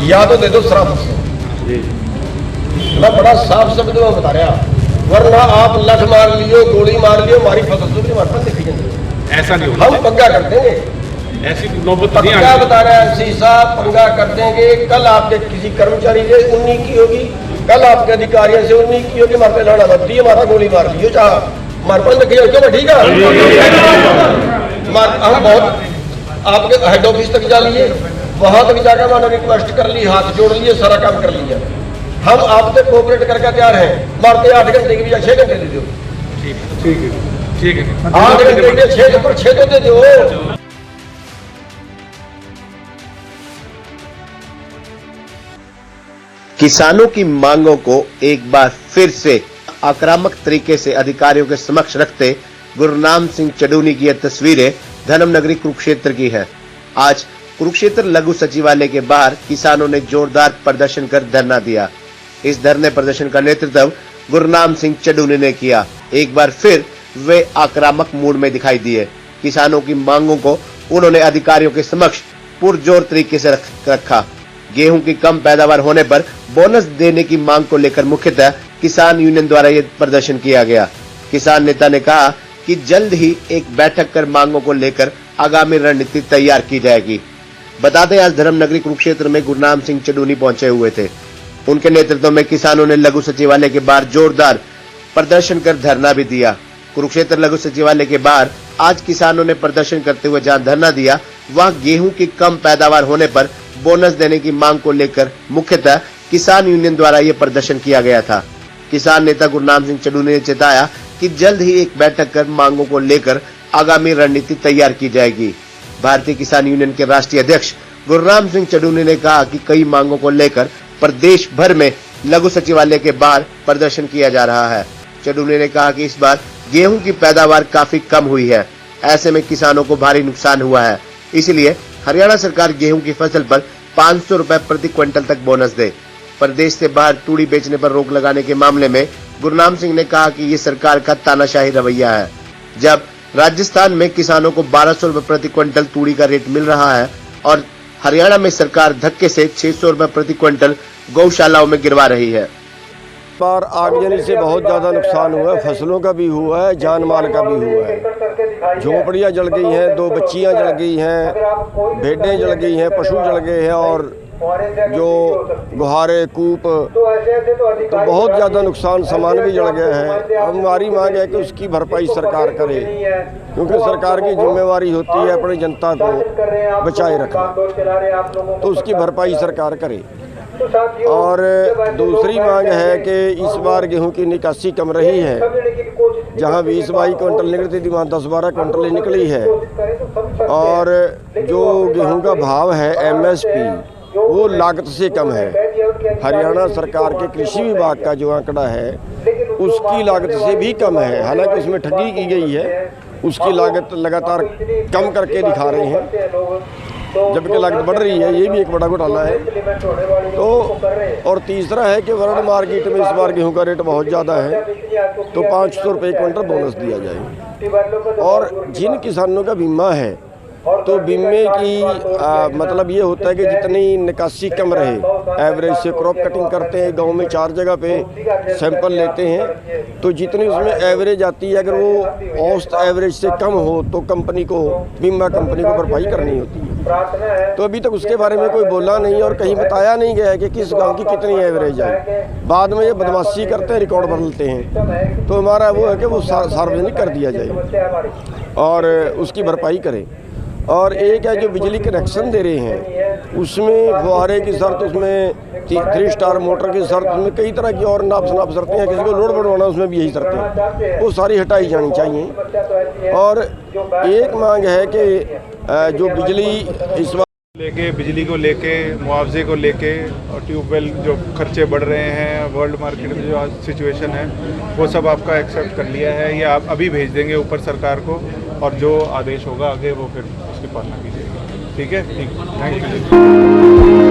या तो दे दो शराब जी। मैं बड़ा साफ शब्द में बता रहा, वरना आप लठ मार लियो, गोली मार लियो, हमारी फसल तो हमारे पास देखी जाएगी। ऐसा नहीं होगा, हम पंगा कर देंगे, ऐसी नौबत नहीं आएगी। बता रहा है एमसी साहब, पंगा कर देंगे। कल आपके किसी कर्मचारी से 19 की होगी, कल आपके अधिकारियों से 19 की होगी, हमारे लड़ा मत हमारा गोली मार लियो, चाह हमारे पास देखिए क्यों, ठीक है। हम बहुत आपके हेड ऑफिस तक जा लिए, वहां तक जाकर मैंने रिक्वेस्ट कर ली, हाथ जोड़ लिए, सारा काम कर लिया। हम आपसे कोऑपरेट करके तैयार हैं, मारते 8 घंटे की बजाय 6 घंटे दे दो। ठीक है 8 घंटे के 6 पर 6 तो दे दो। किसानों की मांगों को एक बार फिर से आक्रामक तरीके से अधिकारियों के समक्ष रखते गुरनाम सिंह चडूनी की यह तस्वीरें धर्मनगरी कुरुक्षेत्र की है। आज कुरुक्षेत्र लघु सचिवालय के बाहर किसानों ने जोरदार प्रदर्शन कर धरना दिया। इस धरने प्रदर्शन का नेतृत्व गुरनाम सिंह चडूनी ने किया। एक बार फिर वे आक्रामक मूड में दिखाई दिए। किसानों की मांगों को उन्होंने अधिकारियों के समक्ष पुरजोर तरीके से रखा। गेहूं की कम पैदावार होने पर बोनस देने की मांग को लेकर मुख्यतः किसान यूनियन द्वारा यह प्रदर्शन किया गया। किसान नेता ने कहा कि जल्द ही एक बैठक कर मांगों को लेकर आगामी रणनीति तैयार की जाएगी। बता दें, आज धर्मनगरी कुरुक्षेत्र में गुरनाम सिंह चडूनी पहुंचे हुए थे। उनके नेतृत्व में किसानों ने लघु सचिवालय के बाहर जोरदार प्रदर्शन कर धरना भी दिया। कुरुक्षेत्र लघु सचिवालय के बाहर आज किसानों ने प्रदर्शन करते हुए जहां धरना दिया, वहां गेहूं की कम पैदावार होने पर बोनस देने की मांग को लेकर मुख्यतः किसान यूनियन द्वारा यह प्रदर्शन किया गया था। किसान नेता गुरनाम सिंह चडूनी ने चेताया कि जल्द ही एक बैठक कर मांगों को लेकर आगामी रणनीति तैयार की जाएगी। भारतीय किसान यूनियन के राष्ट्रीय अध्यक्ष गुरनाम सिंह चडूनी ने कहा कि कई मांगों को लेकर प्रदेश भर में लघु सचिवालय के बाहर प्रदर्शन किया जा रहा है। चडूनी ने कहा कि इस बार गेहूं की पैदावार काफी कम हुई है, ऐसे में किसानों को भारी नुकसान हुआ है, इसलिए हरियाणा सरकार गेहूं की फसल पर 500 रुपए प्रति क्विंटल तक बोनस दे। प्रदेश से बाहर तूड़ी बेचने पर रोक लगाने के मामले में गुरनाम सिंह ने कहा कि ये सरकार का तानाशाही रवैया है। जब राजस्थान में किसानों को 1200 रुपए प्रति क्विंटल तूड़ी का रेट मिल रहा है और हरियाणा में सरकार धक्के से 600 रुपए प्रति क्विंटल गौशालाओं में गिरवा रही है। बार आगजनी से बहुत ज़्यादा नुकसान हुआ है, फसलों का भी हुआ है, जान माल का भी हुआ है। झोपड़ियाँ जल गई हैं, 2 बच्चियाँ जल गई हैं, भेड़ें जल गई हैं, पशु जल गए हैं और जो गुहारे कूप तो बहुत ज़्यादा नुकसान, सामान भी जल गया है। हमारी मांग है कि उसकी भरपाई सरकार करे, क्योंकि सरकार की जिम्मेवारी होती है अपनी जनता को बचाए रखना, तो उसकी भरपाई सरकार करे। और दूसरी मांग है कि इस बार गेहूं की निकासी कम रही है, जहां 20-22 क्विंटल निकलती थी वहां 10-12 क्विंटल निकली है। और जो गेहूं का भाव है MSP वो लागत से कम है। हरियाणा सरकार के कृषि विभाग का जो आंकड़ा है उसकी लागत से भी कम है, हालांकि उसमें ठगी की गई है, उसकी लागत लगातार कम करके दिखा रहे हैं, जबकि लागत बढ़ रही है। ये भी एक बड़ा घोटाला है। तो और तीसरा है कि वर्ल्ड मार्केट में इस बार गेहूं का रेट बहुत ज़्यादा है, तो 500 रुपये क्विंटल बोनस दिया जाए। और जिन किसानों का बीमा है तो बीमे की मतलब ये होता है कि जितनी निकासी कम रहे, एवरेज से क्रॉप कटिंग करते हैं, गांव में 4 जगह पे सैंपल लेते हैं, तो जितनी उसमें एवरेज आती है अगर वो औसत एवरेज से कम हो तो कंपनी को, बीमा कंपनी को भरपाई करनी होती है। तो अभी तक उसके बारे में कोई बोला नहीं और कहीं बताया नहीं गया है कि किस गाँव की कितनी एवरेज है। बाद में ये बदमाशी करते हैं, रिकॉर्ड बदलते हैं। तो हमारा वो है कि वो सार्वजनिक कर दिया जाए और उसकी भरपाई करें। और एक है जो बिजली कनेक्शन दे रहे हैं उसमें फुहारे की शर्त, उसमें 3 स्टार मोटर की शर्त, उसमें कई तरह की और नाप शर्तें हैं। किसी को लोड बढ़वाना उसमें भी यही शर्तें हैं, वो सारी हटाई जानी चाहिए। और एक मांग है कि जो बिजली इस बार लेके, बिजली को लेके, मुआवजे को लेके और ट्यूबवेल जो खर्चे बढ़ रहे हैं, वर्ल्ड मार्केट में जो आज सिचुएशन है वो सब आपका एक्सेप्ट कर लिया है। ये आप अभी भेज देंगे ऊपर सरकार को और जो आदेश होगा आगे वो फिर उसकी पालना कीजिएगा। ठीक है, ठीक, थैंक यू।